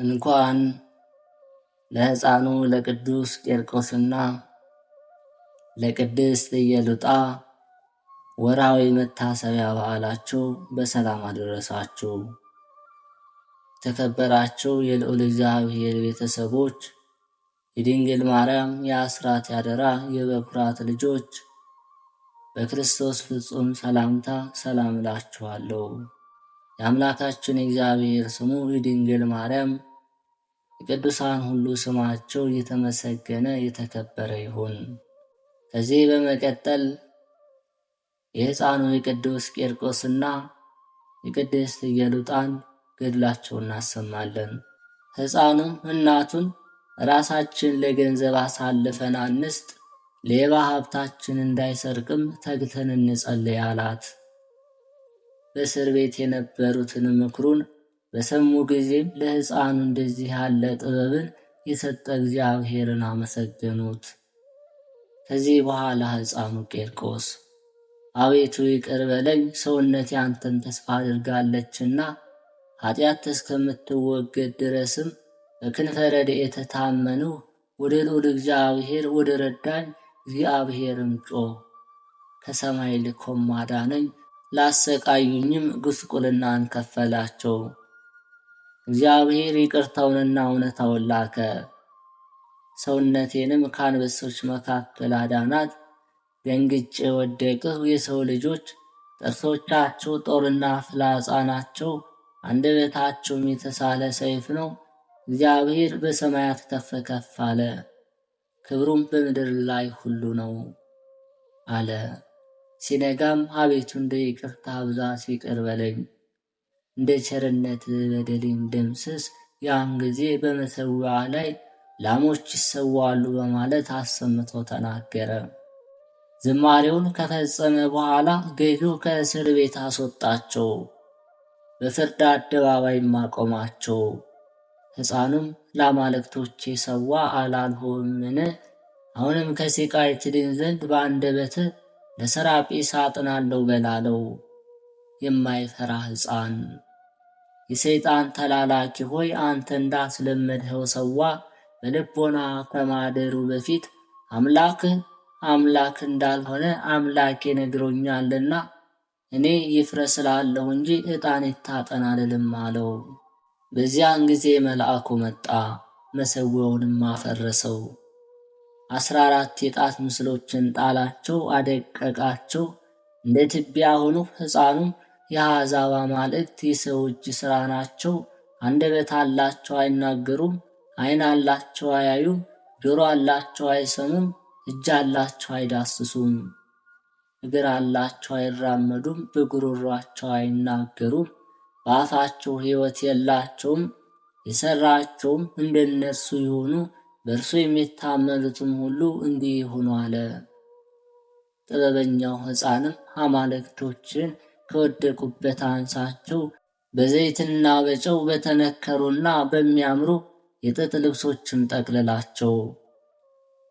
እንኳን ለሕፃኑ ለቅዱስ ቂርቆስና ለቅድስት ኢየሉጣ ወርሃዊ መታሰቢያ በዓላችሁ በሰላም አደረሳችሁ። የተከበራችሁ የልዑል እግዚአብሔር ቤተሰቦች፣ የድንግል ማርያም የአስራት ያደራ የበኩራት ልጆች በክርስቶስ ፍጹም ሰላምታ ሰላም እላችኋለሁ። የአምላካችን እግዚአብሔር ስሙ የድንግል ማርያም የቅዱሳን ሁሉ ስማቸው የተመሰገነ የተከበረ ይሁን። ከዚህ በመቀጠል የሕፃኑ የቅዱስ ቂርቆስና የቅድስት ኢየሉጣን ገድላቸውን እናሰማለን። ሕፃኑም እናቱን ራሳችን ለገንዘብ አሳልፈን አንስጥ፣ ሌባ ሀብታችን እንዳይሰርቅም ተግተን እንጸልይ አላት። በእስር ቤት የነበሩትን ምክሩን በሰሙ ጊዜም ለሕፃኑ እንደዚህ ያለ ጥበብን የሰጠ እግዚአብሔርን አመሰገኑት። ከዚህ በኋላ ሕፃኑ ቂርቆስ አቤቱ ይቅር በለኝ፣ ሰውነቴ አንተን ተስፋ አድርጋለችና ኃጢአት እስከምትወገድ ድረስም በክንፈ ረድኤት ታመንሁ፣ ወደ ልዑል እግዚአብሔር ወደ ረዳኝ እግዚአብሔርም ጮህ፣ ከሰማይ ልኮም አዳነኝ፣ ላሰቃዩኝም ጉስቁልናን ከፈላቸው። እግዚአብሔር ይቅርታውንና እውነታውን ላከ፣ ሰውነቴንም ከአንበሶች መካከል አዳናት። ደንግጬ ወደቅሁ። የሰው ልጆች ጥርሶቻቸው ጦርና ፍላጻ ናቸው፣ አንደበታቸውም የተሳለ ሰይፍ ነው። እግዚአብሔር በሰማያት ከፍ ከፍ አለ፣ ክብሩም በምድር ላይ ሁሉ ነው አለ። ሲነጋም አቤቱ እንደ ይቅርታ ብዛት ይቅር በለኝ፣ እንደ ቸርነት በደሌን ደምስስ። ያን ጊዜ በመሠዊያ ላይ ላሞች ይሰዋሉ በማለት አሰምቶ ተናገረ። ዝማሬውን ከፈጸመ በኋላ ገዢው ከእስር ቤት አስወጣቸው፣ በፍርድ አደባባይም አቆማቸው። ሕፃኑም ለአማልክቶቼ ሰዋ አላልሁምን? አሁንም ከሥቃይ ትድን ዘንድ በአንደበትህ ለሰራጲስ አጥናለሁ በላለው። የማይፈራ ሕፃን የሰይጣን ተላላኪ ሆይ፣ አንተ እንዳስለመድኸው ሰዋ። በልቦና ከማደሩ በፊት አምላክህ አምላክ እንዳልሆነ አምላኬ ነግሮኛልና እኔ ይፍረስ እላለሁ እንጂ ዕጣን ይታጠን አልልም አለው። በዚያን ጊዜ መልአኩ መጣ፣ መሠዊያውንም አፈረሰው። 14 የጣት ምስሎችን ጣላቸው፣ አደቀቃቸው፣ እንደ ትቢያ ሆኑ። ሕፃኑም የአሕዛብ አማልክት የሰው እጅ ሥራ ናቸው፣ አንደበት አላቸው አይናገሩም፣ ዓይን አላቸው አያዩም፣ ጆሮ አላቸው አይሰሙም፣ እጅ አላቸው አይዳስሱም፣ እግር አላቸው አይራመዱም፣ በጉሮሯቸው አይናገሩም፣ በአፋቸው ሕይወት የላቸውም፣ የሠራቸውም እንደነርሱ ይሆኑ፣ በእርሱ የሚታመኑትም ሁሉ እንዲህ ይሁኑ አለ። ጥበበኛው ሕፃንም አማልክቶችን ከወደቁበት አንሳቸው፣ በዘይትና በጨው በተነከሩና በሚያምሩ የጥጥ ልብሶችም ጠቅልላቸው።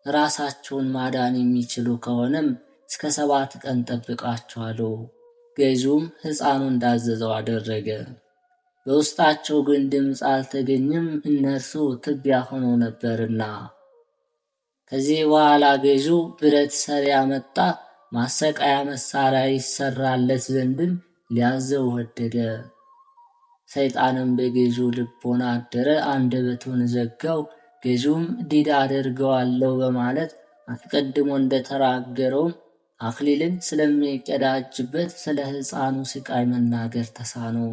ራሳቸውን ማዳን የሚችሉ ከሆነም እስከ 7 ቀን ጠብቃቸው አለው። ገዢውም ሕፃኑ እንዳዘዘው አደረገ። በውስጣቸው ግን ድምፅ አልተገኘም፣ እነርሱ ትቢያ ሆነው ነበርና። ከዚህ በኋላ ገዢው ብረት ሰሪ አመጣ፣ ማሰቃያ መሳሪያ ይሰራለት ዘንድም ሊያዘው ወደደ። ሰይጣንም በገዢው ልቦና አደረ፣ አንደበቱን ዘጋው። ገዢውም ዲዳ አደርገዋለሁ በማለት አስቀድሞ እንደተናገረውም አክሊልን ስለሚቀዳጅበት ስለ ሕፃኑ ስቃይ መናገር ተሳነው።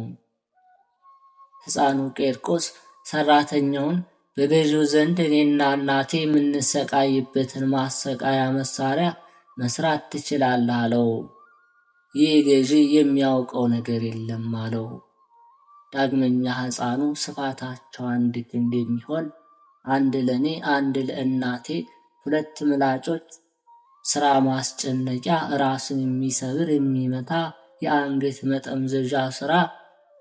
ሕፃኑ ቂርቆስ ሠራተኛውን በገዢው ዘንድ እኔና እናቴ የምንሰቃይበትን ማሰቃያ መሳሪያ መስራት ትችላለህ አለው። ይህ ገዢ የሚያውቀው ነገር የለም አለው። ዳግመኛ ሕፃኑ ስፋታቸው 1 ክንድ የሚሆን 1 ለእኔ 1 ለእናቴ 2 ምላጮች፣ ሥራ ማስጨነቂያ፣ ራስን የሚሰብር የሚመታ የአንገት መጠምዘዣ ሥራ፣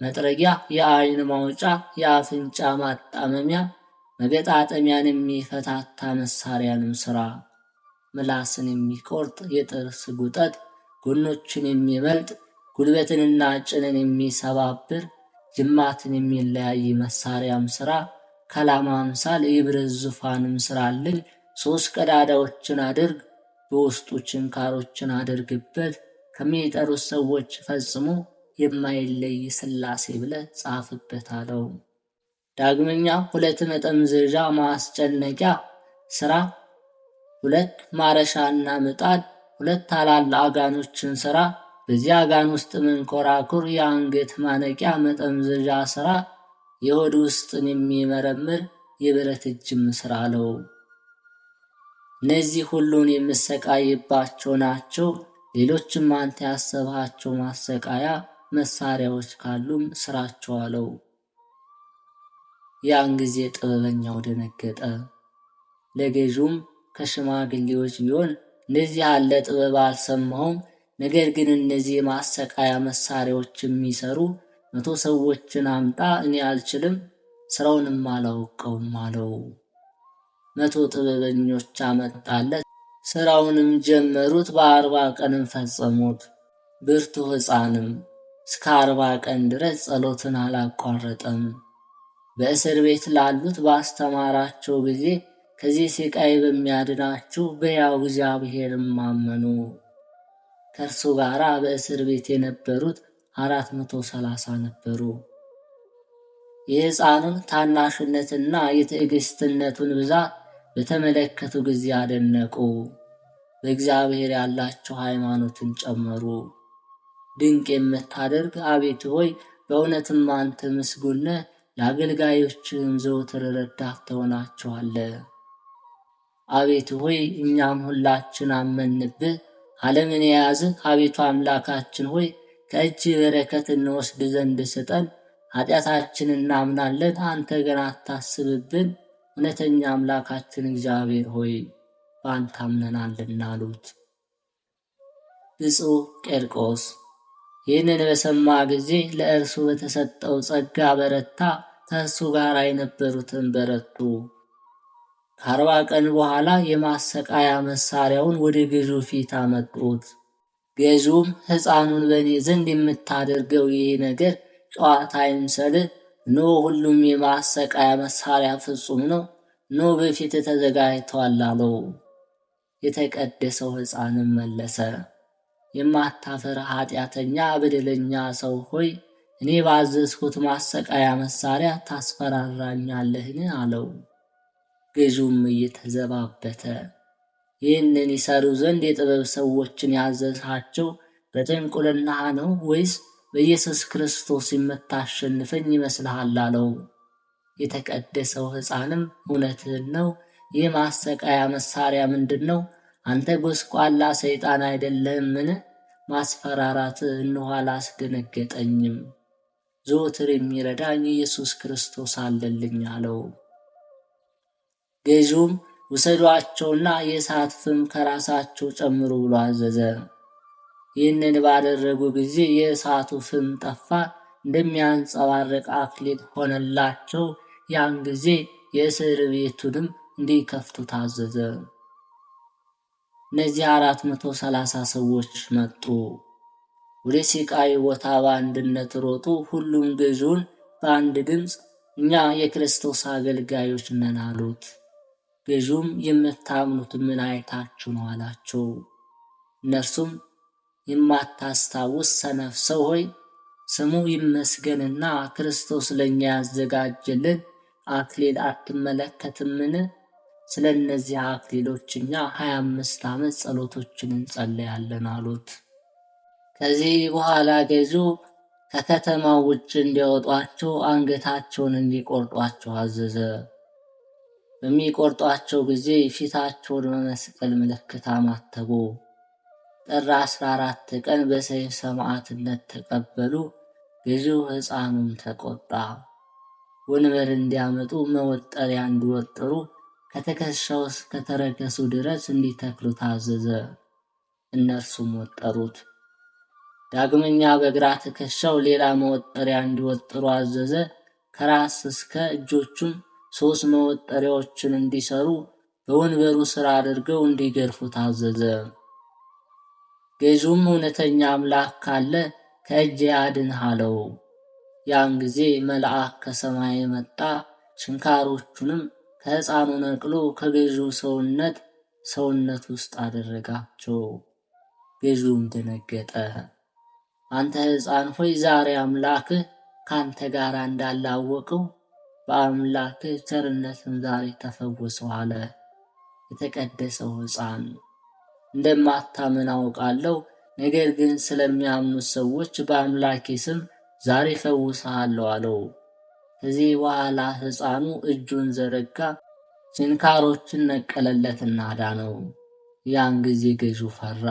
መጥረጊያ፣ የዓይን ማውጫ፣ የአፍንጫ ማጣመሚያ፣ መገጣጠሚያን የሚፈታታ መሳሪያንም ሥራ፣ ምላስን የሚቆርጥ የጥርስ ጉጠት፣ ጎኖችን የሚመልጥ፣ ጉልበትንና ጭንን የሚሰባብር፣ ጅማትን የሚለያይ መሳሪያም ሥራ፣ ከላም አምሳል የብረት ዙፋንም ስራልኝ። 3 ቀዳዳዎችን አድርግ፣ በውስጡ ችንካሮችን አድርግበት። ከሚጠሩት ሰዎች ፈጽሞ የማይለይ ሥላሴ ብለህ ጻፍበት አለው። ዳግመኛ 2 መጠምዘዣ ማስጨነቂያ ሥራ፣ 2 ማረሻና ምጣድ፣ 2 ታላላቅ አጋኖችን ሥራ። በዚህ አጋን ውስጥ መንኮራኩር፣ የአንገት ማነቂያ መጠምዘዣ ሥራ፣ የሆድ ውስጥን የሚመረምር የብረት እጅም ሥራ አለው። እነዚህ ሁሉን የምሰቃይባቸው ናቸው። ሌሎችም አንተ ያሰብሃቸው ማሰቃያ መሳሪያዎች ካሉም ስራቸው አለው። ያን ጊዜ ጥበበኛው ደነገጠ። ለገዥውም ከሽማግሌዎች ቢሆን እንደዚህ ያለ ጥበብ አልሰማሁም፣ ነገር ግን እነዚህ የማሰቃያ መሳሪያዎች የሚሰሩ 100 ሰዎችን አምጣ፣ እኔ አልችልም፣ ስራውንም አላውቀውም አለው። 100 ጥበበኞች አመጣለት። ስራውንም ጀመሩት፣ በ40 ቀንም ፈጸሙት። ብርቱ ሕፃንም እስከ 40 ቀን ድረስ ጸሎትን አላቋረጠም። በእስር ቤት ላሉት ባስተማራቸው ጊዜ ከዚህ ስቃይ በሚያድናችሁ በሕያው እግዚአብሔርም አመኑ። ከእርሱ ጋር በእስር ቤት የነበሩት 430 ነበሩ። የሕፃኑን ታናሽነትና የትዕግስትነቱን ብዛት በተመለከቱ ጊዜ አደነቁ። በእግዚአብሔር ያላቸው ሃይማኖትን ጨመሩ። ድንቅ የምታደርግ አቤቱ ሆይ በእውነትም አንተ ምስጉን ነህ፣ ለአገልጋዮችህም ዘወትር ረዳት ትሆናቸዋለህ። አቤቱ ሆይ እኛም ሁላችን አመንብህ። ዓለምን የያዝህ አቤቱ አምላካችን ሆይ ከእጅ በረከት እንወስድ ዘንድ ስጠን። ኃጢአታችንን እናምናለን፣ አንተ ግን አታስብብን። እውነተኛ አምላካችን እግዚአብሔር ሆይ በአንተ አምነናልና አሉት። ብፁዕ ቄርቆስ ይህንን በሰማ ጊዜ ለእርሱ በተሰጠው ጸጋ በረታ፣ ከእርሱ ጋር የነበሩትን በረቱ። ከ40 ቀን በኋላ የማሰቃያ መሳሪያውን ወደ ገዢው ፊት አመጡት። ገዢውም ሕፃኑን በእኔ ዘንድ የምታደርገው ይህ ነገር ጨዋታ አይምሰልህ፣ እነሆ ሁሉም የማሰቃያ መሳሪያ ፍጹም ነው፣ እነሆ በፊት ተዘጋጅቷል አለው። የተቀደሰው ሕፃንም መለሰ፣ የማታፈር ኃጢአተኛ በደለኛ ሰው ሆይ እኔ ባዘዝኩት ማሰቃያ መሳሪያ ታስፈራራኛለህን? አለው። ገዢውም እየተዘባበተ ይህንን ይሰሩ ዘንድ የጥበብ ሰዎችን ያዘዝሃቸው በጥንቁልና ነው ወይስ በኢየሱስ ክርስቶስ የምታሸንፈኝ ይመስልሃል? አለው። የተቀደሰው ሕፃንም እውነትህን ነው፣ ይህ ማሰቃያ መሳሪያ ምንድን ነው? አንተ ጎስቋላ ሰይጣን አይደለህምን? ማስፈራራትህ እንኳ አላስደነገጠኝም፣ ዘወትር የሚረዳኝ ኢየሱስ ክርስቶስ አለልኝ አለው። ገዢውም ውሰዷቸውና የእሳት ፍም ከራሳቸው ጨምሩ ብሎ አዘዘ። ይህንን ባደረጉ ጊዜ የእሳቱ ፍም ጠፋ፣ እንደሚያንጸባርቅ አክሊል ሆነላቸው። ያን ጊዜ የእስር ቤቱንም እንዲከፍቱ ታዘዘ። እነዚህ 430 ሰዎች መጡ። ወደ ስቃይ ቦታ በአንድነት ሮጡ። ሁሉም ገዢውን በአንድ ድምፅ እኛ የክርስቶስ አገልጋዮች ነን አሉት። ገዢውም የምታምኑት ምን አይታችሁ ነው አላቸው። እነርሱም የማታስታውስ ሰነፍ ሰው ሆይ ስሙ ይመስገንና ክርስቶስ ለእኛ ያዘጋጀልን አክሊል አትመለከትምን? ስለ እነዚህ አክሊሎች እኛ 25 ዓመት ጸሎቶችን እንጸለያለን አሉት። ከዚህ በኋላ ገዢው ከከተማው ውጭ እንዲያወጧቸው አንገታቸውን እንዲቆርጧቸው አዘዘ። በሚቆርጧቸው ጊዜ ፊታቸውን በመስቀል ምልክት አማተቡ። ጥር 14 ቀን በሰይፍ ሰማዕትነት ተቀበሉ። ገዢው ሕፃኑን ተቆጣ። ወንበር እንዲያመጡ መወጠሪያ እንዲወጥሩ ከትከሻው እስከ ተረከዙ ድረስ እንዲተክሉ ታዘዘ። እነርሱም ወጠሩት። ዳግመኛ በግራ ትከሻው ሌላ መወጠሪያ እንዲወጥሩ አዘዘ። ከራስ እስከ እጆቹም 3 መወጠሪያዎችን እንዲሰሩ በወንበሩ ስር አድርገው እንዲገርፉ ታዘዘ። ገዢውም እውነተኛ አምላክ ካለ ከእጄ አድንህ አለው። ያን ጊዜ መልአክ ከሰማይ መጣ፣ ችንካሮቹንም ከሕፃኑ ነቅሎ ከገዢው ሰውነት ውስጥ አደረጋቸው። ገዢውም ደነገጠ። አንተ ሕፃን ሆይ ዛሬ አምላክህ ካንተ ጋር እንዳላወቀው በአምላክህ ቸርነትም ዛሬ ተፈወስሁ አለ። የተቀደሰው ሕፃን እንደማታምን አውቃለሁ፣ ነገር ግን ስለሚያምኑት ሰዎች በአምላኬ ስም ዛሬ ፈውስሃለሁ አለው። ከዚህ በኋላ ሕፃኑ እጁን ዘረጋ፣ ችንካሮችን ነቀለለትና ዳነው። ያን ጊዜ ገዢው ፈራ።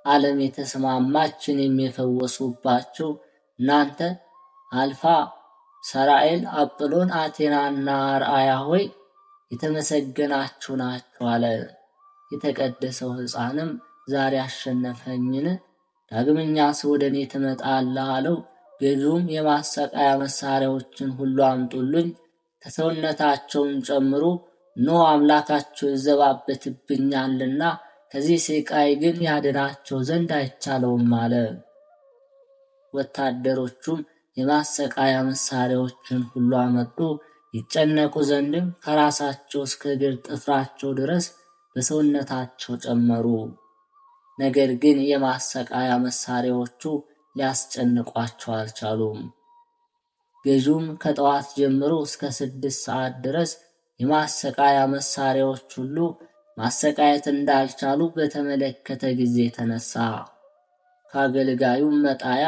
ዓለም የተስማማችን የሚፈወሱባቸው እናንተ አልፋ፣ ሰራኤል፣ አጵሎን፣ አቴናና አርአያ ሆይ የተመሰገናችሁ ናችሁ አለ። የተቀደሰው ሕፃንም ዛሬ አሸነፈኝን? ዳግመኛስ ወደ እኔ ትመጣለህ አለው። ገዢውም የማሰቃያ መሳሪያዎችን ሁሉ አምጡልኝ፣ ከሰውነታቸውን ጨምሮ እነሆ አምላካቸው ይዘባበትብኛልና ከዚህ ስቃይ ግን ያድናቸው ዘንድ አይቻለውም አለ። ወታደሮቹም የማሰቃያ መሳሪያዎችን ሁሉ አመጡ። ይጨነቁ ዘንድም ከራሳቸው እስከ እግር ጥፍራቸው ድረስ በሰውነታቸው ጨመሩ። ነገር ግን የማሰቃያ መሳሪያዎቹ ሊያስጨንቋቸው አልቻሉም። ገዢውም ከጠዋት ጀምሮ እስከ 6 ሰዓት ድረስ የማሰቃያ መሳሪያዎች ሁሉ ማሰቃየት እንዳልቻሉ በተመለከተ ጊዜ ተነሳ። ከአገልጋዩም መጣያ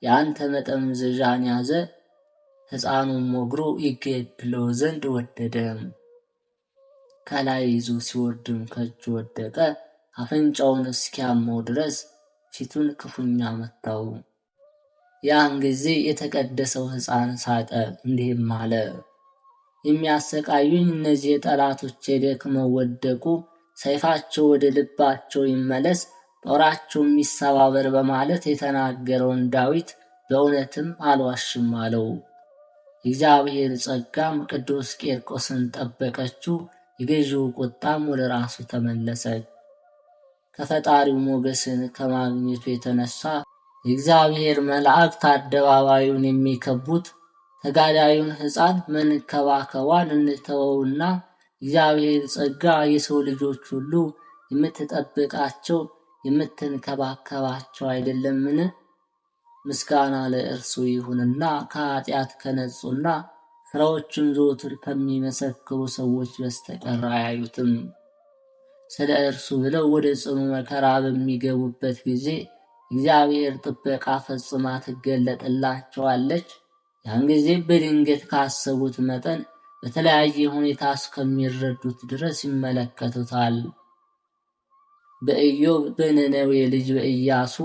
የአንተ መጠምዘዣን ያዘ። ሕፃኑም ሞግሮ ይገድለው ዘንድ ወደደ። ከላይ ይዞ ሲወርድም ከእጁ ወደቀ። አፍንጫውን እስኪያመው ድረስ ፊቱን ክፉኛ መታው። ያን ጊዜ የተቀደሰው ሕፃን ሳቀ፣ እንዲህም አለ፣ የሚያሰቃዩኝ እነዚህ ጠላቶቼ ደክመው ወደቁ። ሰይፋቸው ወደ ልባቸው ይመለስ፣ ጦራቸው ይሰባበር በማለት የተናገረውን ዳዊት በእውነትም አልዋሽም አለው። የእግዚአብሔር ጸጋም ቅዱስ ቂርቆስን ጠበቀችው። የገዢው ቁጣም ወደ ራሱ ተመለሰች። ከፈጣሪው ሞገስን ከማግኘቱ የተነሳ የእግዚአብሔር መላእክት አደባባዩን የሚከቡት ተጋዳዩን ሕፃን መንከባከቧን እንተወውና እግዚአብሔር ጸጋ የሰው ልጆች ሁሉ የምትጠብቃቸው የምትንከባከባቸው አይደለምን? ምስጋና ለእርሱ ይሁንና ከኃጢአት ከነጹና ስራዎችን ዘወትር ከሚመሰክሩ ሰዎች በስተቀር አያዩትም። ስለ እርሱ ብለው ወደ ጽኑ መከራ በሚገቡበት ጊዜ እግዚአብሔር ጥበቃ ፈጽማ ትገለጥላቸዋለች። ያን ጊዜ በድንገት ካሰቡት መጠን በተለያየ ሁኔታ እስከሚረዱት ድረስ ይመለከቱታል። በኢዮብ፣ በነነዌ ልጅ በኢያሱ፣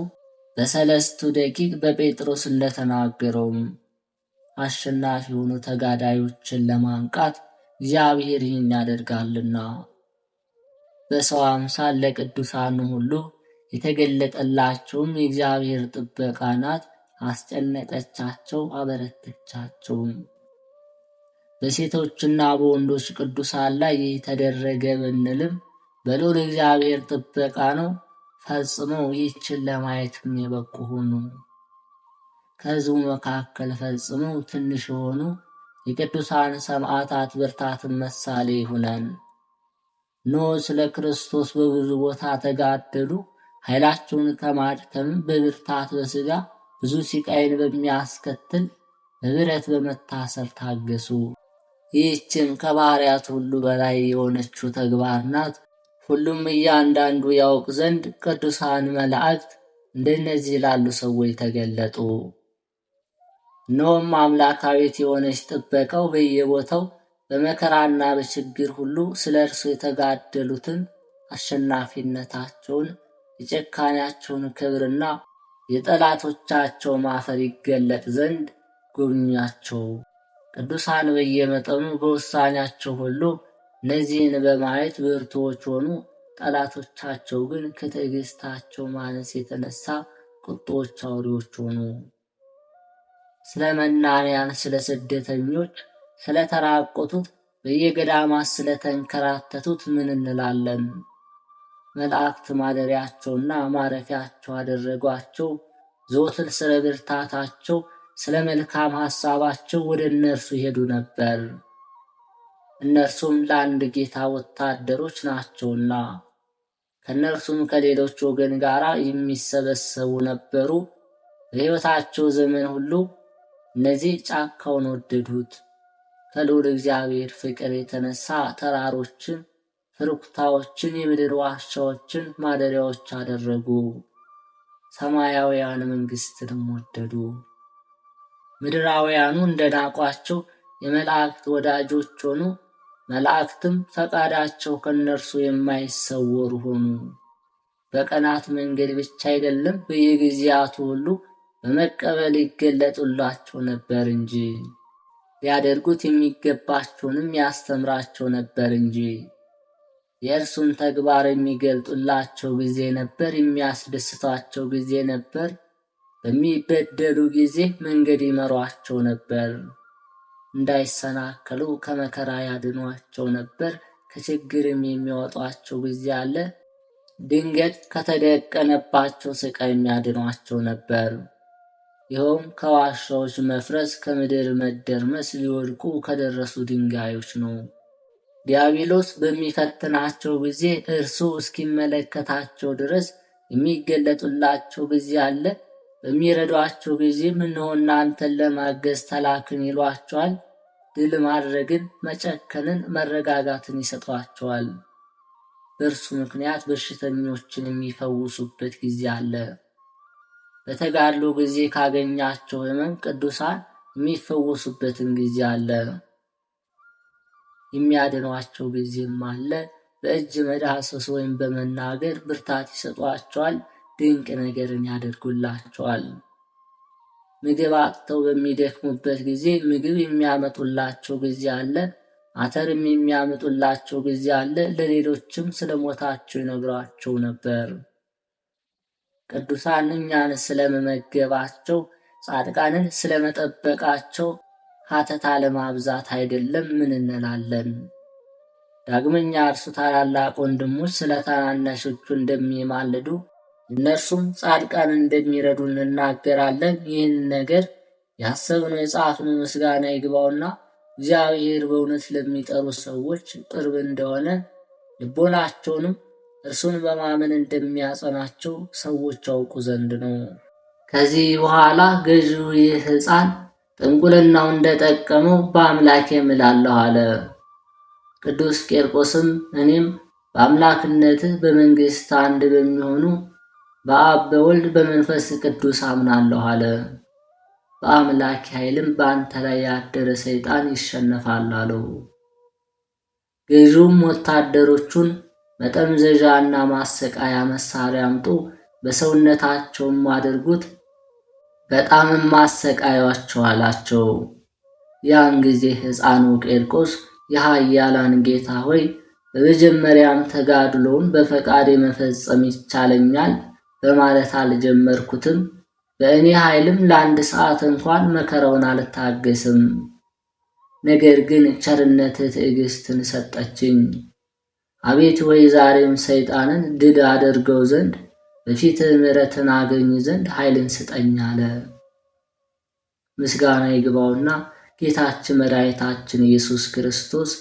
በሰለስቱ ደቂቅ በጴጥሮስ እንደተናገረውም አሸናፊ የሆኑ ተጋዳዮችን ለማንቃት እግዚአብሔር ይህን ያደርጋልና። በሰው አምሳል ለቅዱሳኑ ሁሉ የተገለጠላቸውም የእግዚአብሔር ጥበቃ ናት። አስጨነቀቻቸው፣ አበረተቻቸውም። በሴቶችና በወንዶች ቅዱሳን ላይ ይህ ተደረገ ብንልም በልዑል እግዚአብሔር ጥበቃ ነው። ፈጽመው ይህችን ለማየትም የበቁ ሆኑ። ከሕዝቡ መካከል ፈጽመው ትንሽ የሆኑ የቅዱሳን ሰማዕታት ብርታትን ምሳሌ ይሁነን። እነሆ ስለ ክርስቶስ በብዙ ቦታ ተጋደሉ። ኃይላቸውን ከማድከም በብርታት በሥጋ ብዙ ሲቃይን በሚያስከትል በብረት በመታሰር ታገሱ። ይህችም ከባሕርያት ሁሉ በላይ የሆነችው ተግባር ናት። ሁሉም እያንዳንዱ ያውቅ ዘንድ ቅዱሳን መላእክት እንደነዚህ ላሉ ሰዎች ተገለጡ። እነሆም አምላካዊት የሆነች ጥበቃው በየቦታው በመከራና በችግር ሁሉ ስለ እርሱ የተጋደሉትን አሸናፊነታቸውን የጨካኔያቸውን ክብርና የጠላቶቻቸው ማፈር ይገለጥ ዘንድ ጎብኟቸው። ቅዱሳን በየመጠኑ በውሳኔያቸው ሁሉ እነዚህን በማየት ብርቱዎች ሆኑ። ጠላቶቻቸው ግን ከትዕግስታቸው ማነስ የተነሳ ቁጦዎች አውሬዎች ሆኑ። ስለ መናንያን፣ ስለ ስደተኞች፣ ስለ ተራቆቱት፣ በየገዳማት ስለ ተንከራተቱት ምን እንላለን? መላእክት ማደሪያቸውና ማረፊያቸው አደረጓቸው። ዘወትር ስለ ብርታታቸው፣ ስለ መልካም ሐሳባቸው ወደ እነርሱ ይሄዱ ነበር። እነርሱም ለአንድ ጌታ ወታደሮች ናቸውና። ከእነርሱም ከሌሎች ወገን ጋር የሚሰበሰቡ ነበሩ። በሕይወታቸው ዘመን ሁሉ እነዚህ ጫካውን ወደዱት። ከልዑል እግዚአብሔር ፍቅር የተነሳ ተራሮችን፣ ፍርኩታዎችን፣ የምድር ዋሻዎችን ማደሪያዎች አደረጉ። ሰማያውያን መንግሥትንም ወደዱ። ምድራውያኑ እንደናቋቸው የመላእክት ወዳጆች ሆኑ። መላእክትም ፈቃዳቸው ከእነርሱ የማይሰወሩ ሆኑ። በቀናት መንገድ ብቻ አይደለም፣ በየጊዜያቱ ሁሉ በመቀበል ይገለጡላቸው ነበር እንጂ። ሊያደርጉት የሚገባቸውንም ያስተምራቸው ነበር እንጂ። የእርሱን ተግባር የሚገልጡላቸው ጊዜ ነበር፣ የሚያስደስቷቸው ጊዜ ነበር። በሚበደሉ ጊዜ መንገድ ይመሯቸው ነበር። እንዳይሰናከሉ ከመከራ ያድኗቸው ነበር። ከችግርም የሚያወጧቸው ጊዜ አለ። ድንገት ከተደቀነባቸው ስቃይ የሚያድኗቸው ነበር። ይኸውም ከዋሻዎች መፍረስ፣ ከምድር መደርመስ ሊወድቁ ከደረሱ ድንጋዮች ነው። ዲያብሎስ በሚፈትናቸው ጊዜ እርሱ እስኪመለከታቸው ድረስ የሚገለጡላቸው ጊዜ አለ። በሚረዷቸው ጊዜም እነሆ እናንተን ለማገዝ ተላክን ይሏቸዋል። ድል ማድረግን፣ መጨከንን፣ መረጋጋትን ይሰጧቸዋል። በእርሱ ምክንያት በሽተኞችን የሚፈውሱበት ጊዜ አለ። በተጋድሎ ጊዜ ካገኛቸው ሕመም ቅዱሳን የሚፈወሱበትን ጊዜ አለ። የሚያድኗቸው ጊዜም አለ። በእጅ መዳሰስ ወይም በመናገር ብርታት ይሰጧቸዋል። ድንቅ ነገርን ያደርጉላቸዋል። ምግብ አጥተው በሚደክሙበት ጊዜ ምግብ የሚያመጡላቸው ጊዜ አለ። አተርም የሚያመጡላቸው ጊዜ አለ። ለሌሎችም ስለ ሞታቸው ይነግሯቸው ነበር። ቅዱሳን እኛን ስለመመገባቸው፣ ጻድቃንን ስለመጠበቃቸው ሀተታ ለማብዛት አይደለም ምን እንላለን? ዳግመኛ እርሱ ታላላቅ ወንድሞች ስለ ታናናሾቹ እንደሚማልዱ እነርሱም ጻድቃን እንደሚረዱ እንናገራለን። ይህን ነገር ያሰብነው የጻፍነው ምስጋና ይግባውና እግዚአብሔር በእውነት ለሚጠሩ ሰዎች ቅርብ እንደሆነ ልቦናቸውንም እርሱን በማመን እንደሚያጸናቸው ሰዎች ያውቁ ዘንድ ነው። ከዚህ በኋላ ገዢው ይህ ሕፃን ጥንቁልናው እንደጠቀመው በአምላኬ እምላለሁ አለ። ቅዱስ ቄርቆስም እኔም በአምላክነትህ በመንግሥት አንድ በሚሆኑ በአብ በወልድ በመንፈስ ቅዱስ አምናለሁ አለ። በአምላክ ኃይልም በአንተ ላይ ያደረ ሰይጣን ይሸነፋል አለው። ገዢውም ወታደሮቹን መጠምዘዣና ማሰቃያ መሳሪያ አምጡ፣ በሰውነታቸውም አድርጉት፣ በጣምም ማሰቃያቸው አላቸው። ያን ጊዜ ሕፃኑ ቄርቆስ የኃያላን ጌታ ሆይ በመጀመሪያም ተጋድሎውን በፈቃዴ መፈጸም ይቻለኛል በማለት አልጀመርኩትም። በእኔ ኃይልም ለአንድ ሰዓት እንኳን መከራውን አልታገስም። ነገር ግን ቸርነትህ ትዕግስትን ሰጠችኝ። አቤቱ ሆይ ዛሬም ሰይጣንን ድል አደርገው ዘንድ በፊትህ ምሕረትን አገኝ ዘንድ ኃይልን ስጠኝ አለ። ምስጋና ይግባውና ጌታችን መድኃኒታችን ኢየሱስ ክርስቶስ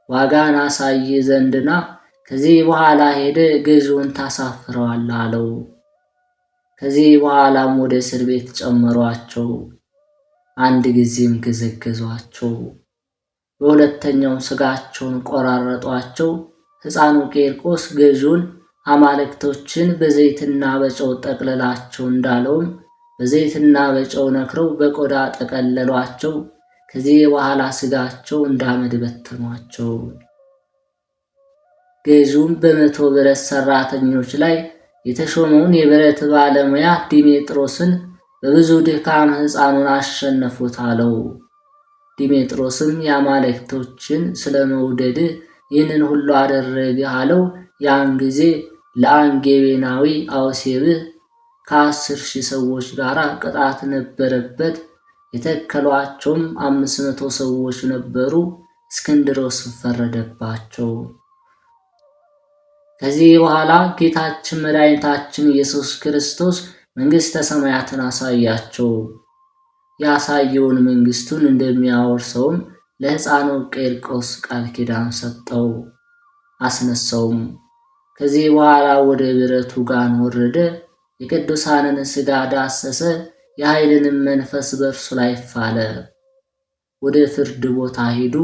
ዋጋን አሳይ ዘንድና ከዚህ በኋላ ሄደ ገዢውን ታሳፍረዋለህ አለው። ከዚህ በኋላም ወደ እስር ቤት ጨመሯቸው። አንድ ጊዜም ገዘገዟቸው። በሁለተኛው ሥጋቸውን ቆራረጧቸው። ሕፃኑ ቄርቆስ ገዢውን አማልክቶችን በዘይትና በጨው ጠቅልላቸው እንዳለውም በዘይትና በጨው ነክረው በቆዳ ጠቀለሏቸው። ከዚህ በኋላ ሥጋቸው እንዳመድ በተኗቸው። ገዢውም በ100 ብረት ሠራተኞች ላይ የተሾመውን የብረት ባለሙያ ዲሜጥሮስን በብዙ ድካም ሕፃኑን አሸነፉት አለው። ዲሜጥሮስም የአማልክቶችን ስለ መውደድህ ይህንን ሁሉ አደረግህ አለው። ያን ጊዜ ለአንጌቤናዊ አውሴብህ ከ10,000 ሰዎች ጋር ቅጣት ነበረበት። የተከሏቸውም 500 ሰዎች ነበሩ። እስክንድሮስም ፈረደባቸው። ከዚህ በኋላ ጌታችን መድኃኒታችን ኢየሱስ ክርስቶስ መንግሥተ ሰማያትን አሳያቸው። ያሳየውን መንግሥቱን እንደሚያወርሰውም ለሕፃኑ ቄርቆስ ቃል ኪዳን ሰጠው፣ አስነሳውም። ከዚህ በኋላ ወደ ብረቱ ጋን ወረደ፣ የቅዱሳንን ሥጋ ዳሰሰ፣ የኃይልንም መንፈስ በእርሱ ላይ ፋለ። ወደ ፍርድ ቦታ ሄዱ፣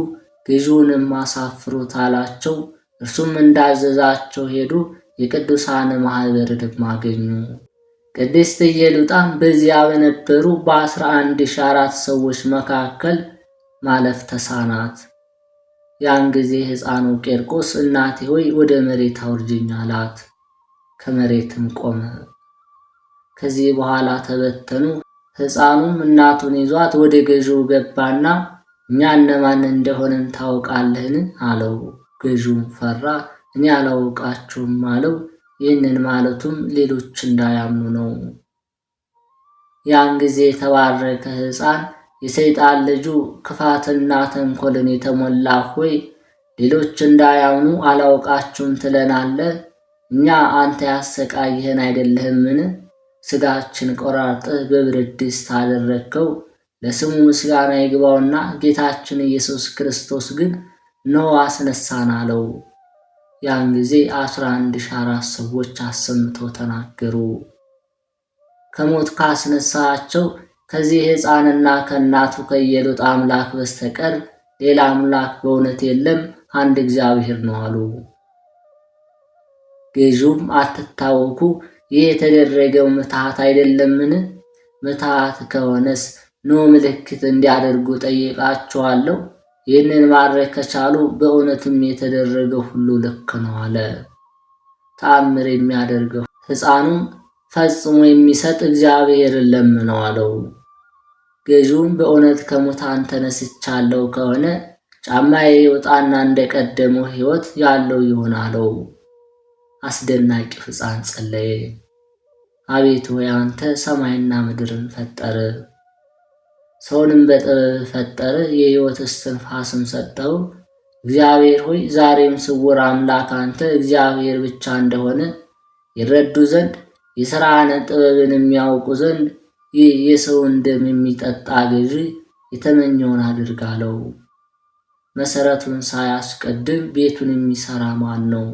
ገዢውንም አሳፍሩት አላቸው። እርሱም እንዳዘዛቸው ሄዱ፣ የቅዱሳን ማኅበርንም አገኙ። ቅድስት ኢየሉጣም በዚያ በነበሩ በ11,400 ሰዎች መካከል ማለፍ ተሳናት። ያን ጊዜ ሕፃኑ ቄርቆስ እናቴ ሆይ ወደ መሬት አውርጅኝ አላት። ከመሬትም ቆመ። ከዚህ በኋላ ተበተኑ። ሕፃኑም እናቱን ይዟት ወደ ገዢው ገባና እኛ እነማን እንደሆንን ታውቃለህን? አለው። ገዢውም ፈራ፣ እኔ አላውቃችሁም አለው። ይህንን ማለቱም ሌሎች እንዳያምኑ ነው። ያን ጊዜ የተባረከ ሕፃን የሰይጣን ልጁ ክፋትና ተንኮልን የተሞላ ሆይ ሌሎች እንዳያምኑ አላውቃችሁም ትለናለህ? እኛ አንተ ያሰቃይህን አይደለህምን? ሥጋችን ቆራርጠህ በብረት ድስት አደረግከው። ለስሙ ምስጋና ይግባውና ጌታችን ኢየሱስ ክርስቶስ ግን እነሆ አስነሳን አለው። ያን ጊዜ 11,400 ሰዎች አሰምተው ተናገሩ። ከሞት ካስነሳቸው ከዚህ ሕፃንና ከእናቱ ከኢየሉጣ አምላክ በስተቀር ሌላ አምላክ በእውነት የለም፣ አንድ እግዚአብሔር ነው አሉ። ገዢውም አትታወኩ፣ ይህ የተደረገው ምትሃት አይደለምን? ምትሃት ከሆነስ ኖ ምልክት እንዲያደርጉ ጠይቃቸዋለሁ። ይህንን ማድረግ ከቻሉ በእውነትም የተደረገው ሁሉ ልክ ነው አለ። ተአምር የሚያደርገው ሕፃኑም ፈጽሞ የሚሰጥ እግዚአብሔርን ለምነው አለው። ገዢውም በእውነት ከሙታን ተነስቻለሁ ከሆነ ጫማዬ ይውጣና እንደቀደመው ሕይወት ያለው ይሆን አለው። አስደናቂው ሕፃን ጸለየ። አቤቱ ሆይ አንተ ሰማይና ምድርን ፈጠረ፣ ሰውንም በጥበብ ፈጠረ፣ የሕይወት እስትንፋስም ሰጠው። እግዚአብሔር ሆይ ዛሬም ስውር አምላክ አንተ እግዚአብሔር ብቻ እንደሆነ ይረዱ ዘንድ የሥራህን ጥበብን የሚያውቁ ዘንድ ይህ የሰውን ደም የሚጠጣ ገዢ የተመኘውን አድርግ አለው። መሠረቱን ሳያስቀድም ቤቱን የሚሠራ ማን ነው?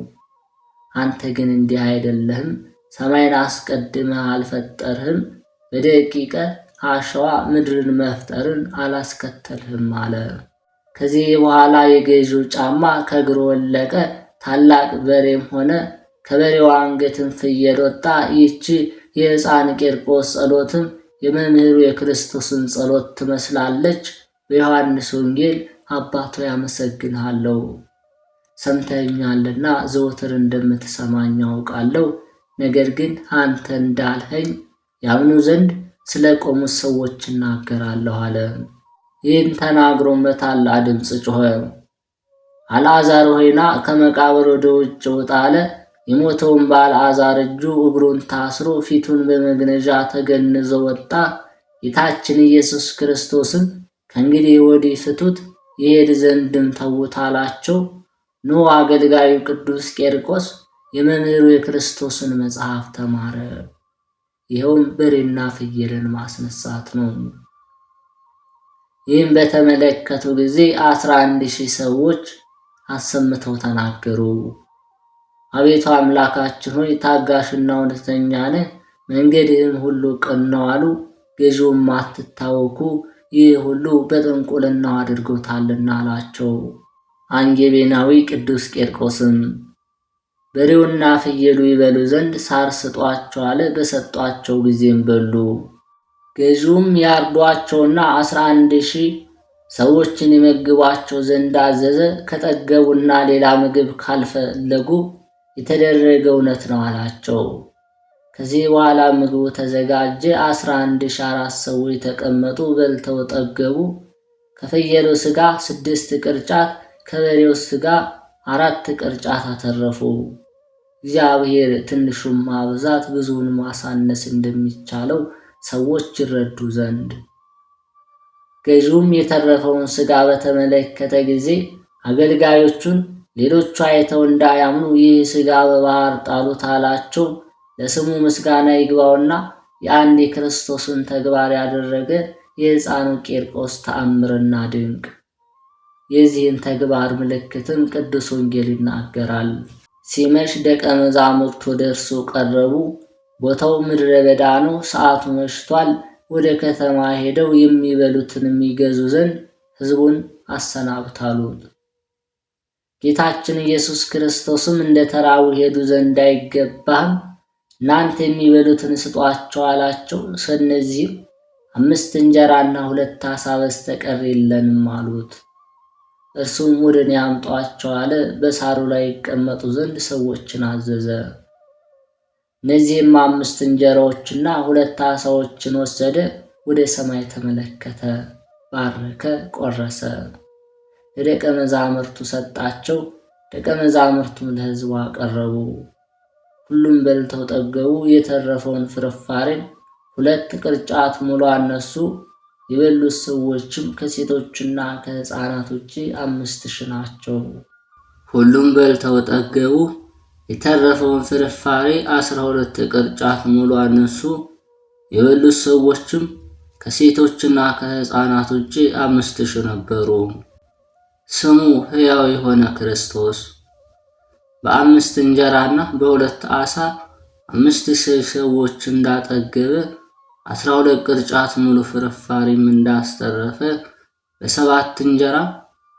አንተ ግን እንዲህ አይደለህም። ሰማይን አስቀድመህ አልፈጠርህም፣ በደቂቀ አሸዋ ምድርን መፍጠርን አላስከተልህም አለ። ከዚህ በኋላ የገዢው ጫማ ከእግሩ ወለቀ፣ ታላቅ በሬም ሆነ፣ ከበሬው አንገትም ፍየል ወጣ። ይህች የሕፃን ቄርቆስ ጸሎትም የመምህሩ የክርስቶስን ጸሎት ትመስላለች። በዮሐንስ ወንጌል አባቶ ያመሰግንሃለሁ፣ ሰምተኛልና ዘወትር እንደምትሰማኝ አውቃለሁ። ነገር ግን አንተ እንዳልኸኝ ያምኑ ዘንድ ስለ ቆሙት ሰዎች እናገራለሁ አለ። ይህን ተናግሮም በታላቅ ድምፅ ጮኸ፣ አልዓዛር ሆይ ና ከመቃብር ወደ ውጭ ውጣ አለ። የሞተውን በአልዓዛር እጁ እግሩን ታስሮ ፊቱን በመግነዣ ተገንዞ ወጣ። ጌታችን ኢየሱስ ክርስቶስም ከእንግዲህ ወዲህ ፍቱት፣ ይሄድ ዘንድም ተዉት አላቸው። ኖ አገልጋዩ ቅዱስ ቄርቆስ የመምህሩ የክርስቶስን መጽሐፍ ተማረ። ይኸውም በሬና ፍየልን ማስነሳት ነው። ይህም በተመለከቱ ጊዜ 11,000 ሰዎች አሰምተው ተናገሩ። አቤቱ አምላካችን ሆይ ታጋሽና እውነተኛ ነህ፣ መንገድህም ሁሉ ቅን ነው አሉ። ገዢውም አትታወኩ፣ ይህ ሁሉ በጥንቁልናው አድርጎታልና አላቸው። አንጌቤናዊ ቅዱስ ቄርቆስም በሬውና ፍየሉ ይበሉ ዘንድ ሳር ስጧቸው አለ። በሰጧቸው ጊዜም በሉ። ገዢውም ያርዷቸውና 11,000 ሰዎችን ይመግቧቸው ዘንድ አዘዘ። ከጠገቡና ሌላ ምግብ ካልፈለጉ የተደረገ እውነት ነው አላቸው። ከዚህ በኋላ ምግቡ ተዘጋጀ። 11,400 ሰዎች ተቀመጡ፣ በልተው ጠገቡ። ከፍየሉ ሥጋ 6 ቅርጫት፣ ከበሬው ሥጋ 4 ቅርጫት አተረፉ። እግዚአብሔር ትንሹን ማብዛት ብዙውን ማሳነስ እንደሚቻለው ሰዎች ይረዱ ዘንድ። ገዢውም የተረፈውን ሥጋ በተመለከተ ጊዜ አገልጋዮቹን ሌሎቹ አይተው እንዳያምኑ ይህ ሥጋ በባሕር ጣሉት አላቸው። ለስሙ ምስጋና ይግባውና የአንድ የክርስቶስን ተግባር ያደረገ የሕፃኑ ቄርቆስ ተአምርና ድንቅ የዚህን ተግባር ምልክትም ቅዱስ ወንጌል ይናገራል። ሲመሽ ደቀ መዛሙርት ወደ እርሱ ቀረቡ። ቦታው ምድረ በዳ ነው፣ ሰዓቱ መሽቷል። ወደ ከተማ ሄደው የሚበሉትን የሚገዙ ዘንድ ሕዝቡን አሰናብታሉት። ጌታችን ኢየሱስ ክርስቶስም እንደ ተራቡ ሄዱ ዘንድ አይገባህም፣ እናንተ የሚበሉትን ስጧቸው አላቸው። ከእነዚህም 5 እንጀራና 2 ዓሣ በስተቀር የለንም አሉት። እርሱም ወደ እኔ አምጧቸው አለ። በሳሩ ላይ ይቀመጡ ዘንድ ሰዎችን አዘዘ። እነዚህም 5 እንጀራዎችና 2 ዓሣዎችን ወሰደ፣ ወደ ሰማይ ተመለከተ፣ ባረከ፣ ቆረሰ፣ ለደቀ መዛሙርቱ ሰጣቸው። ደቀ መዛሙርቱም ለሕዝቡ አቀረቡ። ሁሉም በልተው ጠገቡ። የተረፈውን ፍርፋሬም 2 ቅርጫት ሙሉ አነሱ። የበሉት ሰዎችም ከሴቶችና ከሕፃናት ውጪ 5000 ናቸው። ሁሉም በልተው ጠገቡ። የተረፈውን ፍርፋሬ 12 ቅርጫት ሙሉ አነሱ። የበሉት ሰዎችም ከሴቶችና ከሕፃናት ውጪ 5000 ነበሩ። ስሙ ሕያው የሆነ ክርስቶስ በ5 እንጀራና በ2 ዓሣ 5000 ሰዎች እንዳጠገበ 12 ቅርጫት ሙሉ ፍርፋሪም እንዳስተረፈ በ7 እንጀራ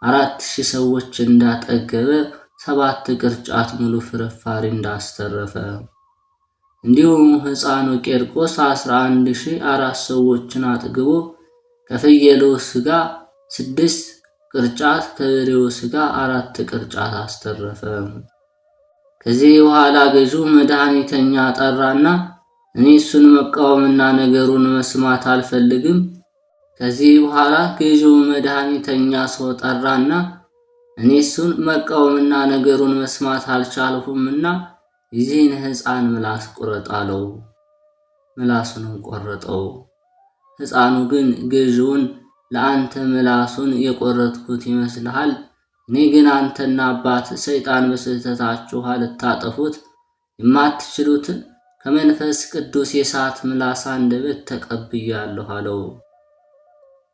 4000 ሰዎች እንዳጠገበ 7 ቅርጫት ሙሉ ፍርፋሪ እንዳስተረፈ እንዲሁም ሕፃኑ ቄርቆስ 11004 ሰዎችን አጥግቦ ከፍየሉ ሥጋ 6 ቅርጫት ከበሬው ሥጋ 4 ቅርጫት አስተረፈ። ከዚህ በኋላ ገዢው መድኃኒተኛ ጠራና እኔ እሱን መቃወምና ነገሩን መስማት አልፈልግም። ከዚህ በኋላ ገዢው መድኃኒተኛ ሰው ጠራና እኔ እሱን መቃወምና ነገሩን መስማት አልቻልሁምና የዚህን ሕፃን ምላስ ቁረጥ አለው። ምላሱንም ቆረጠው። ሕፃኑ ግን ገዢውን ለአንተ ምላሱን የቆረጥኩት ይመስልሃል? እኔ ግን አንተና አባት ሰይጣን በስህተታችሁ ልታጠፉት የማትችሉትን ከመንፈስ ቅዱስ የእሳት ምላስ አንደበት ተቀብያለሁ አለው።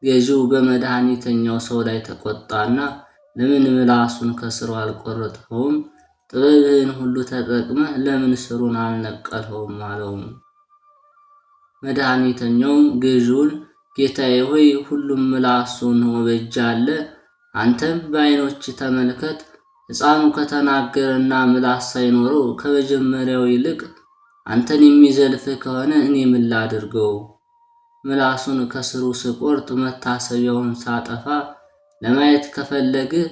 ገዢው በመድኃኒተኛው ሰው ላይ ተቆጣና ለምን ምላሱን ከስሩ አልቆረጥኸውም? ጥበብህን ሁሉ ተጠቅመህ ለምን ስሩን አልነቀልኸውም? አለው። መድኃኒተኛውም ገዢውን ጌታዬ ሆይ ሁሉም ምላሱን በእጅ አለ፣ አንተም በዓይኖች ተመልከት። ሕፃኑ ከተናገረና ምላስ ሳይኖረው ከመጀመሪያው ይልቅ አንተን የሚዘልፍ ከሆነ እኔ ምን ላድርገው? ምላሱን ከስሩ ስቆርጥ መታሰቢያውን ሳጠፋ ለማየት ከፈለግህ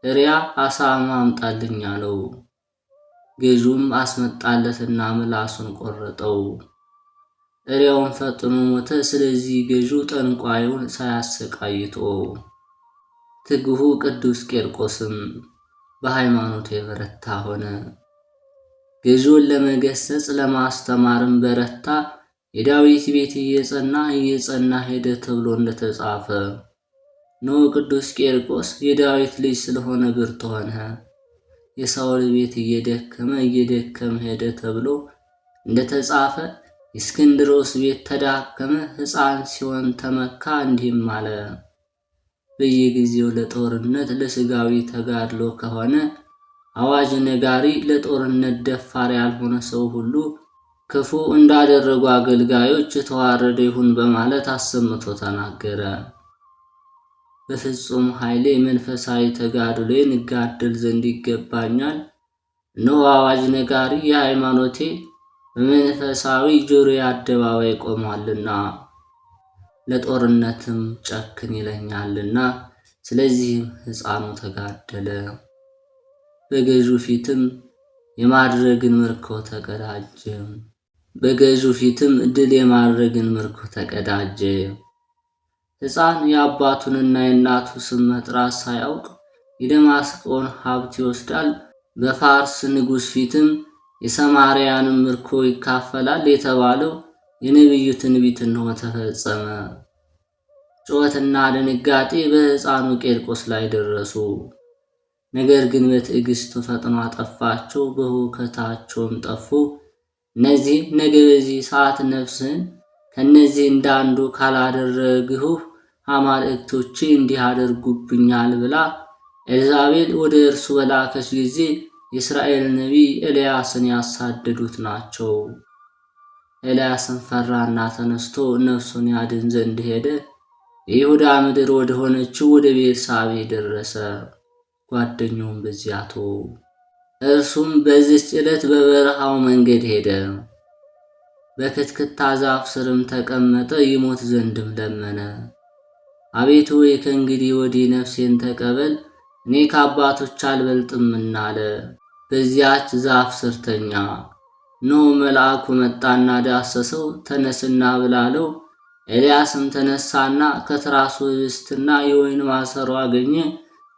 እሪያ አሳማ አምጣልኝ አለው። ገዢውም አስመጣለትና ምላሱን ቆረጠው። እሪያውን ፈጥኖ ሞተ። ስለዚህ ገዢው ጠንቋዩን ሳያሰቃይቶ ትጉሁ ቅዱስ ቄርቆስም በሃይማኖቱ የበረታ ሆነ። ገዢውን ለመገሰጽ ለማስተማርም በረታ። የዳዊት ቤት እየጸና ሄደ ተብሎ እንደተጻፈ ነው። ቅዱስ ቄርቆስ የዳዊት ልጅ ስለሆነ ብርቱ ሆነ። የሳኦል ቤት እየደከመ ሄደ ተብሎ እንደተጻፈ የእስክንድሮስ ቤት ተዳከመ፣ ሕፃን ሲሆን ተመካ። እንዲህም አለ። በየጊዜው ለጦርነት ለስጋዊ ተጋድሎ ከሆነ አዋጅ ነጋሪ ለጦርነት ደፋር ያልሆነ ሰው ሁሉ ክፉ እንዳደረጉ አገልጋዮች የተዋረደ ይሁን በማለት አሰምቶ ተናገረ። በፍጹም ኃይሌ መንፈሳዊ ተጋድሎዬን እጋደል ዘንድ ይገባኛል። እነሆ አዋጅ ነጋሪ የሃይማኖቴ በመንፈሳዊ ጆሮዬ አደባባይ ቆሟልና ለጦርነትም ጨክን ይለኛልና። ስለዚህም ሕፃኑ ተጋደለ። በገዢው ፊትም የማድረግን ምርኮ ተቀዳጀ። በገዢው ፊትም ድል የማድረግን ምርኮ ተቀዳጀ። ሕፃን የአባቱንና የእናቱ ስም መጥራት ሳያውቅ የደማስቆን ሀብት ይወስዳል። በፋርስ ንጉሥ ፊትም የሰማርያንም ምርኮ ይካፈላል የተባለው የነቢዩ ትንቢት እንሆ ተፈጸመ። ጩኸትና ድንጋጤ በሕፃኑ ቄርቆስ ላይ ደረሱ። ነገር ግን በትዕግስቱ ፈጥኖ አጠፋቸው፣ በሁከታቸውም ጠፉ። እነዚህ ነገ በዚህ ሰዓት ነፍስህን ከእነዚህ እንዳንዱ ካላደረግሁ አማልክቶቼ እንዲህ አደርጉብኛል ብላ ኤልዛቤል ወደ እርሱ በላከች ጊዜ የእስራኤል ነቢይ ኤልያስን ያሳደዱት ናቸው። ኤልያስን ፈራና ተነስቶ ነፍሱን ያድን ዘንድ ሄደ። የይሁዳ ምድር ወደ ሆነችው ወደ ቤርሳቤ ደረሰ። ጓደኛውም በዚያ ተወው። እርሱም በዚህች ዕለት በበረሃው መንገድ ሄደ። በክትክታ ዛፍ ስርም ተቀመጠ፣ ይሞት ዘንድም ለመነ። አቤቱ ከእንግዲህ ወዲህ ነፍሴን ተቀበል፣ እኔ ከአባቶች አልበልጥምና አለ። በዚያች ዛፍ ስር ተኛ። እነሆ መልአኩ መጣና ዳሰሰው፣ ተነስና ብላለው። ኤልያስም ተነሳና ከትራሱ ህብስትና የወይን ማሰሮ አገኘ፣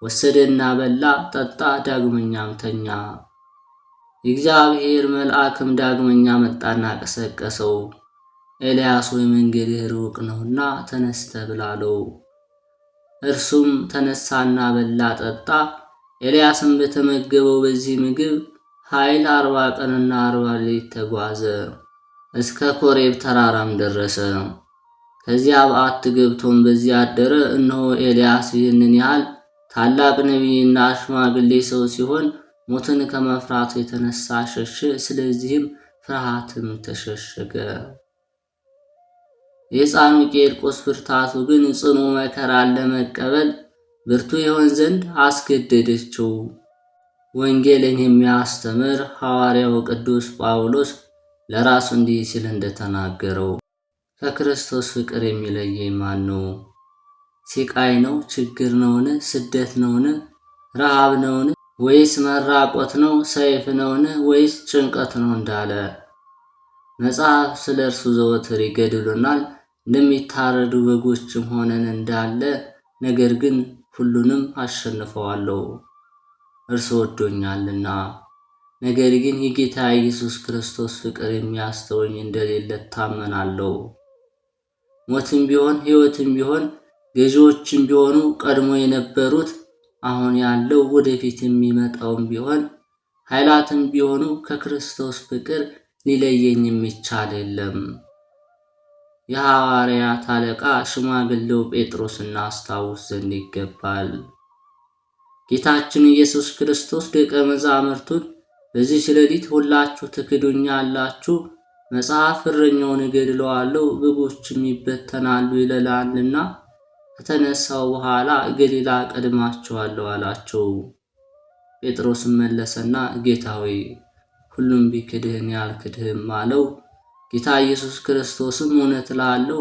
ወሰደና በላ፣ ጠጣ፣ ዳግመኛም ተኛ። የእግዚአብሔር መልአክም ዳግመኛ መጣና ቀሰቀሰው። ኤልያስ ሆይ መንገድህ ሩቅ ነውና ተነስተ ብላለው። እርሱም ተነሳና በላ፣ ጠጣ። ኤልያስም በተመገበው በዚህ ምግብ ኃይል 40 ቀንና 40 ሌሊት ተጓዘ። እስከ ኮሬብ ተራራም ደረሰ። ከዚያ በዓት ገብቶም በዚያ አደረ። እነሆ ኤልያስ ይህንን ያህል ታላቅ ነቢይና ሽማግሌ ሰው ሲሆን ሞትን ከመፍራቱ የተነሳ ሸሸ። ስለዚህም ፍርሃትም ተሸሸገ። የሕፃኑ ቂርቆስ ብርታቱ ግን ጽኑ መከራን ለመቀበል ብርቱ ይሆን ዘንድ አስገደደችው። ወንጌልን የሚያስተምር ሐዋርያው ቅዱስ ጳውሎስ ለራሱ እንዲህ ሲል እንደተናገረው ከክርስቶስ ፍቅር የሚለየኝ ማን ነው? ሲቃይ ነው? ችግር ነውን? ስደት ነውን? ረሃብ ነውን? ወይስ መራቆት ነው? ሰይፍ ነውን? ወይስ ጭንቀት ነው እንዳለ መጽሐፍ ስለ እርሱ ዘወትር ይገድሉናል፣ እንደሚታረዱ በጎችም ሆነን እንዳለ፣ ነገር ግን ሁሉንም አሸንፈዋለሁ እርሱ ወዶኛልና። ነገር ግን የጌታ ኢየሱስ ክርስቶስ ፍቅር የሚያስተወኝ እንደሌለ ታመናለሁ። ሞትም ቢሆን ሕይወትም ቢሆን ገዢዎችም ቢሆኑ ቀድሞ የነበሩት አሁን ያለው ወደፊት የሚመጣውም ቢሆን ኃይላትም ቢሆኑ ከክርስቶስ ፍቅር ሊለየኝ የሚቻል የለም። የሐዋርያት አለቃ ሽማግሌው ጴጥሮስን አስታውስ ዘንድ ይገባል። ጌታችን ኢየሱስ ክርስቶስ ደቀ መዛሙርቱን በዚህች ሌሊት ሁላችሁ ትክዱኛላችሁ፣ መጽሐፍ እረኛውን እገድለዋለሁ በጎችም ይበተናሉ ይለናልና ከተነሳው በኋላ ገሊላ ቀድማችኋለሁ አላቸው። ጴጥሮስም መለሰና ጌታ ሆይ ሁሉም ቢክድህን ያልክድህም አለው። ጌታ ኢየሱስ ክርስቶስም እውነት እልሃለሁ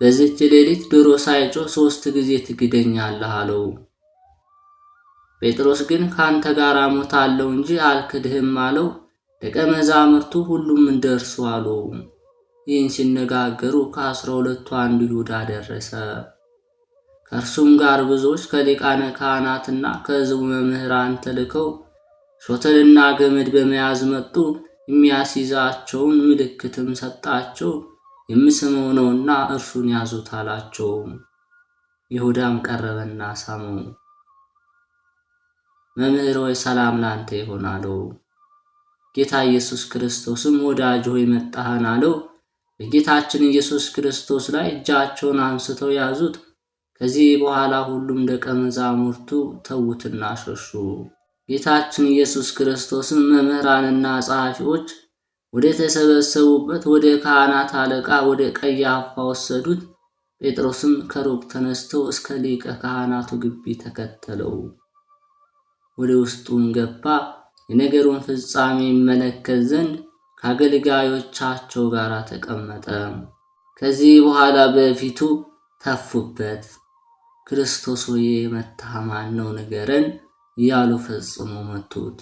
በዚህች ሌሊት ዶሮ ሳይጮህ 3 ጊዜ ትክደኛለህ አለው። ጴጥሮስ ግን ካንተ ጋር እሞታለሁ እንጂ አልክድህም አለው። ደቀ መዛሙርቱ ሁሉም እንደርሱ አሉ። ይህን ሲነጋገሩ ከ12ቱ አንዱ ይሁዳ ደረሰ። ከእርሱም ጋር ብዙዎች ከሊቃነ ካህናትና ከሕዝቡ መምህራን ተልከው ሾተልና ገመድ በመያዝ መጡ። የሚያስይዛቸውን ምልክትም ሰጣቸው። የምስመው ነውና እርሱን ያዙት አላቸው። ይሁዳም ቀረበና ሳመው። መምህር ሆይ ሰላም ላንተ ይሁን አለው። ጌታ ኢየሱስ ክርስቶስም ወዳጅ ሆይ መጣህን አለው። በጌታችን ኢየሱስ ክርስቶስ ላይ እጃቸውን አንስተው ያዙት። ከዚህ በኋላ ሁሉም ደቀ መዛሙርቱ ተዉትና ሸሹ። ጌታችን ኢየሱስ ክርስቶስም መምህራንና ጸሐፊዎች ወደ ተሰበሰቡበት ወደ ካህናት አለቃ ወደ ቀያፋ ወሰዱት። ጴጥሮስም ከሩቅ ተነስቶ እስከ ሊቀ ካህናቱ ግቢ ተከተለው። ወደ ውስጡም ገባ። የነገሩን ፍጻሜ ይመለከት ዘንድ ከአገልጋዮቻቸው ጋር ተቀመጠ። ከዚህ በኋላ በፊቱ ተፉበት። ክርስቶስ ሆይ የመታህ ማን ነው? ንገረን እያሉ ፈጽሞ መቱት።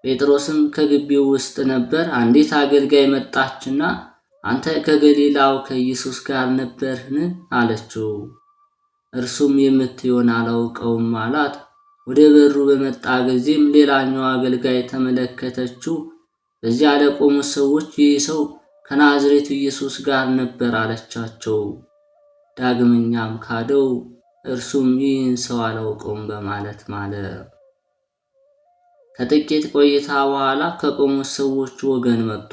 ጴጥሮስም ከግቢው ውስጥ ነበር። አንዲት አገልጋይ መጣችና አንተ ከገሊላው ከኢየሱስ ጋር ነበርህን? አለችው። እርሱም የምትሆን አላውቀውም አላት። ወደ በሩ በመጣ ጊዜም ሌላኛው አገልጋይ ተመለከተችው። በዚያ ለቆሙት ሰዎች ይህ ሰው ከናዝሬቱ ኢየሱስ ጋር ነበር አለቻቸው። ዳግመኛም ካደው። እርሱም ይህን ሰው አላውቀውም በማለት ማለ። ከጥቂት ቆይታ በኋላ ከቆሙት ሰዎች ወገን መጡ።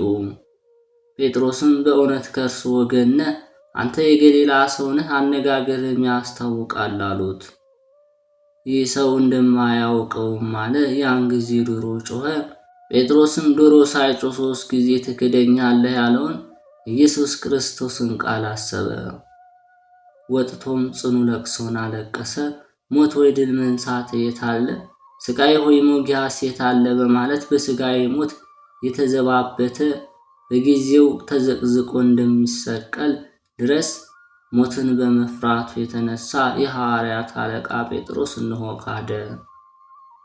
ጴጥሮስም በእውነት ከእርሱ ወገን ነህ? አንተ የገሊላ ሰው ነህ፣ አነጋገርህም ያስታውቃል አሉት። ይህ ሰው እንደማያውቀውም አለ። ያን ጊዜ ዶሮ ጮኸ። ጴጥሮስም ዶሮ ሳይጮህ 3 ጊዜ ትክደኛለህ ያለውን ኢየሱስ ክርስቶስን ቃል አሰበ። ወጥቶም ጽኑ ለቅሶን አለቀሰ። ሞት ወይ ድል መንሳት የት አለ? ስቃይ ሆይ ሞጊያስ የት አለ? በማለት በስጋዊ ሞት የተዘባበተ በጊዜው ተዘቅዝቆ እንደሚሰቀል ድረስ ሞትን በመፍራቱ የተነሳ የሐዋርያት አለቃ ጴጥሮስ እነሆ ካደ።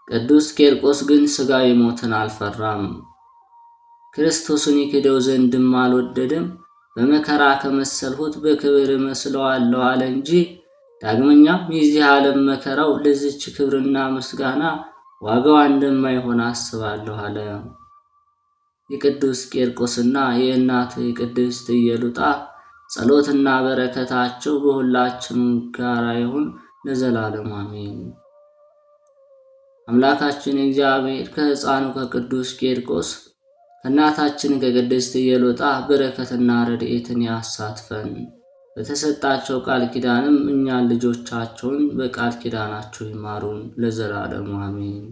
ቅዱስ ቂርቆስ ግን ስጋዊ ሞትን አልፈራም። ክርስቶስን ይክደው ዘንድም አልወደደም። በመከራ ከመሰልሁት በክብር እመስለዋለሁ አለ እንጂ ዳግመኛም የዚህ ዓለም መከራው ለዚች ክብርና ምስጋና ዋጋዋ እንደማይሆን አስባለሁ አለ። የቅዱስ ቂርቆስና የእናቱ የቅድስት ኢየሉጣ ጸሎትና በረከታቸው በሁላችን ጋር ይሁን ለዘላለሙ አሜን። አምላካችን እግዚአብሔር ከሕፃኑ ከቅዱስ ቂርቆስ ከእናታችን ከቅድስት ኢየሉጣ በረከትና ረድኤትን ያሳትፈን። በተሰጣቸው ቃል ኪዳንም እኛን ልጆቻቸውን በቃል ኪዳናቸው ይማሩን ለዘላለሙ አሜን።